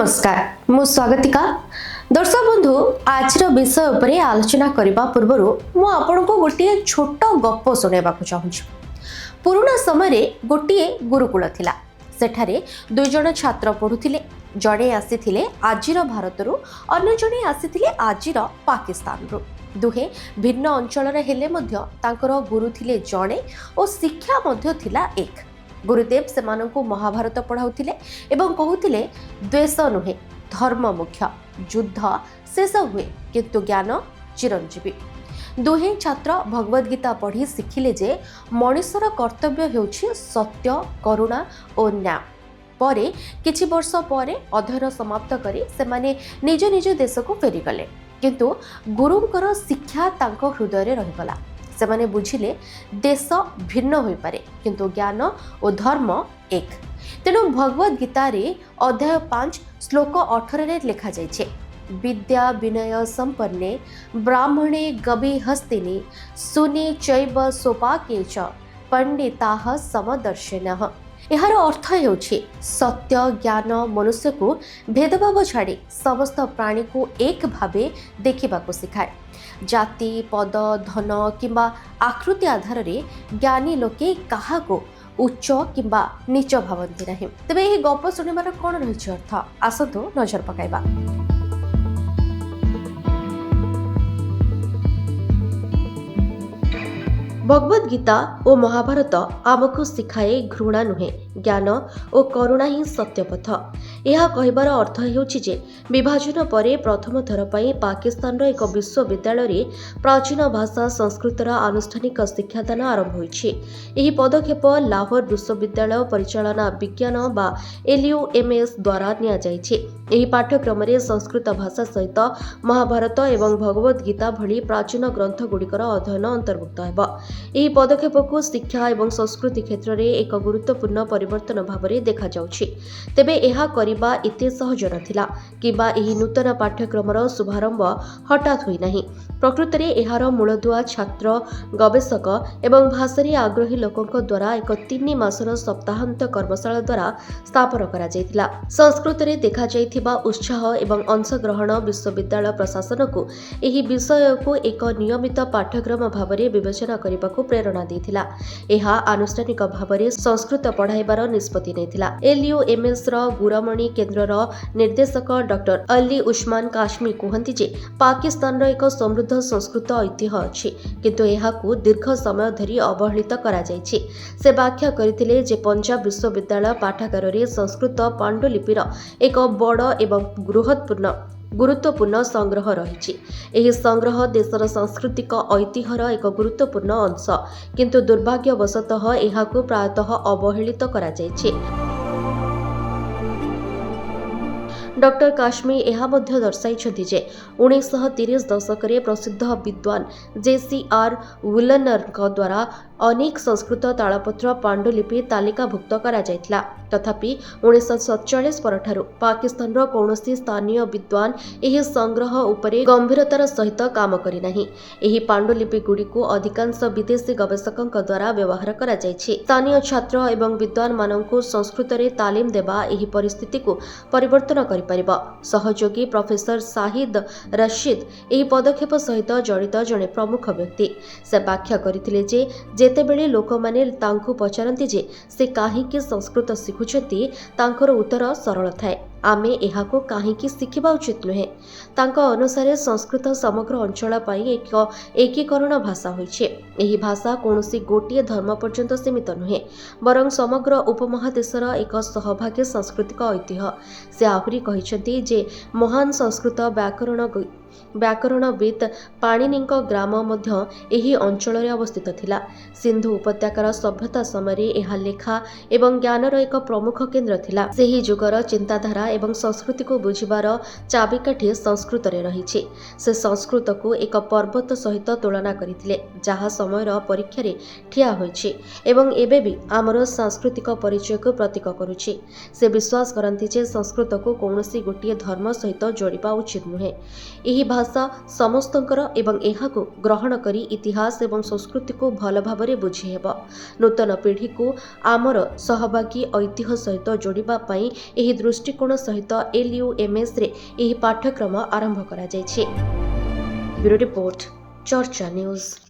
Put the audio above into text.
नमस्कार मु स्वागतिका दर्शक बंधु आज विषय उपरे आलोचना करने पूर्व मु आपण को गोटे छोट गप शुणा चाहूँ। पुराना समय गोटे गुरुकुल थिला सेठारे दुई जन छात्र पढ़ुथिले। जड़े आसीथिले आजिर भारत अन्य जड़े आसीथिले आजिर पाकिस्तान रु। दुहे भिन्न अंचल हेले मध्य तांकर गुरु थिले जड़े और शिक्षा मध्य थिला एक। गुरुदेव सेमानंकु महाभारत पढ़ाउथिले एवं कहूथिले द्वेष नुहे धर्म मुख्य, युद्ध शेष हुए किंतु ज्ञान चिरंजीवी। दुहे छात्र भगवद गीता पढ़ी शिखिले जे मनुष्यर कर्तव्य हेउछि सत्य, करुणा और न्याय। परे किछि वर्ष परे अध्ययन समाप्त करी सेमाने निज निज देश को फेरीगले, किंतु गुरुंकर शिक्षा तांको हृदय रे रहिगला। सेमाने बुझिले देश भिन्न होई पारे किंतु ज्ञान और धर्म एक। तेणु भगवद गीता रे अध्याय 5 श्लोक 18 रे लिखा जाइछे, विद्या विनय संपन्ने ब्राह्मणे गवि हस्तिनि सुने चैव सोपाके च पंडिताः समदर्शिनः। यार अर्थ हेउछि सत्य ज्ञान मनुष्य को भेदभाव छाड़ी समस्त प्राणी को एक भावे देखिबाको सिखाए। जाति पद धन किंबा आकृति आधार रे ज्ञानी लोके काहाको उच्च किंबा नीच भावती नहीं। तेबे यह गप शुणिबार कौन रही अर्थ आसतु नजर पकाइबा। भगवद गीता और महाभारत आमको शिखाए घृणा नुहे ज्ञान और करुणा ही सत्यपथ। यह कहबार अर्थ हेउछि जे विभाजन परे प्रथम थर पई पाकिस्तान एक विश्वविद्यालय रे प्राचीन भाषा संस्कृतर आनुष्ठानिक शिक्षादान आरंभ होइछि। एही पदक्षेप लाहौर विश्वविद्यालय परिचालना विज्ञान बा LUMS द्वारा निया जाइछि। एही पाठ्यक्रम रे संस्कृत भाषा सहित महाभारत एवं भगवद गीता भली प्राचीन ग्रंथ गुड़िकर अध्ययन अंतर्भुक्त हेब। एही पदक्षेप को शिक्षा एवं संस्कृति क्षेत्र में एक गुरुत्वपूर्ण परिवर्तन भाव में देखा जाउछि। तेबे एहा करिबा एते सहज नथिला किबा एही नूतन पाठ्यक्रमर शुभारंभ हठात होई नाही। प्रकृत में एहार मूलदुआ छात्र गवेषक एवं भाषारे आग्रही लोकंक द्वारा एक 3 मासर सप्ताहांत कर्मशाला द्वारा स्थापन करा जायतिला। संस्कृत में देखा जायथिबा उत्साह एवं अंशग्रहण विश्वविद्यालय प्रशासन को एही विषय को एक नियमित पाठ्यक्रम भाव में विवेचना करने प्रेरणा देथिला। एहा आनुष्ठानिक भाव में संस्कृत पढ़ाइबार निष्पत्ति नेथिला। LUMS रो गुरमणी केन्द्रर निर्देशक डॉक्टर अली उस्मान काश्मी कहନ୍ତି जे पाकिस्तान रो एक समृद्ध संस्कृत ऐतिह्य अछि किंतु एहाकू दीर्घ समय धरी अवहेलित करा जायछि। से व्याख्या करथिले जे पंजाब विश्वविद्यालय पाठागार रे संस्कृत पांडुलिपिर एक बड़ एवं गुरुत्वपूर्ण संग्रह रही। यह संग्रह देशर सांस्कृतिक ऐतिह्यर एक गुरुत्वपूर्ण अंश किंतु दुर्भाग्यवशतः एहाकू प्रायतः अवहेलित करा जायछि। डॉक्टर काश्मी एहा मध्य दर्शाइछथि जे 1930 दशक रे प्रसिद्ध विद्वान JCR वुलनर द्वारा अनेक संस्कृत तालपत्र पांडुलिपि तालिकाभुक्त करा जायतिला। तथापि 1947 परठारु पाकिस्तान रो कौनसी स्थानीय विद्वान एही संग्रह उपरे गंभीरतार सहित काम करि नाही। एही पांडुलिपि गुडी को अधिकांश विदेशी गवेषकक द्वारा व्यवहार करा जायछि। स्थानीय छात्र एवं विद्वान माननकु संस्कृत रे तालीम देबा एही परिस्थिति को परिवर्तन करि परिबा। सहयोगी प्रोफेसर शाहिद रशीद एही पदक्षेप सहित जड़ित जड़े प्रमुख व्यक्ति। से व्याख्या करथिले जे जेतेबेले लोक माने तांकु पचारंती जे से काहेकि संस्कृत शिखुछंती तांकर उत्तर सरल थाए, आमे एहाको काहेकि शिखिबा उचित नुहे। तांका अनुसारे संस्कृत समग्र अंचल पाई एक एकीकरण भाषा होइछे। एही भाषा कोनोसी गोटिए धर्म पर्यंत सीमित नुहे बरं समग्र उपमहादेशर एक सहभागी सांस्कृतिक ऐतिह्य। से आहुरी कहिसंती जे महान संस्कृत व्याकरणविद पाणिनिक ग्राम मध्य एही अंचल रे अवस्थित थिला। सिंधु उपत्यकार सभ्यता समय एहा लेखा एवं ज्ञानर एक प्रमुख केन्द्र थिला। सेही जुगर चिंताधारा एवं संस्कृति को बुझिबार चाबिकाठी संस्कृत रे रहिछि। से संस्कृत को एक पर्वत सहित तुलना करिथिले जहा समयर परीक्षा रे ठिया होइछि एवं एबे भी आमर सांस्कृतिक परिचय को प्रतीक करुछि। से विश्वास करंती जे संस्कृत को कौनसी गोटिए धर्म सहित जोड़िबा उचित नुहे। एही ଏହି ଭାଷା ସମସ୍ତଙ୍କର ଏବଂ ଏହାକୁ ଗ୍ରହଣ କରି ଇତିହାସ ଏବଂ ସଂସ୍କୃତିକୁ ଭଲ ଭାବରେ ବୁଝି ହେବ। ନୂତନ ପିଢ଼ିକୁ ଆମର ସହଭାଗୀ ଐତିହ୍ୟ ସହିତ ଯୋଡ଼ିବା ପାଇଁ ଏହି ଦୃଷ୍ଟିକୋଣ ସହିତ LUMSରେ ଏହି ପାଠ୍ୟକ୍ରମ ଆରମ୍ଭ କରାଯାଇଛି। ବ୍ୟୁରୋ ରିପୋର୍ଟ, ଚର୍ଚ୍ଚା ନ୍ୟୁଜ୍।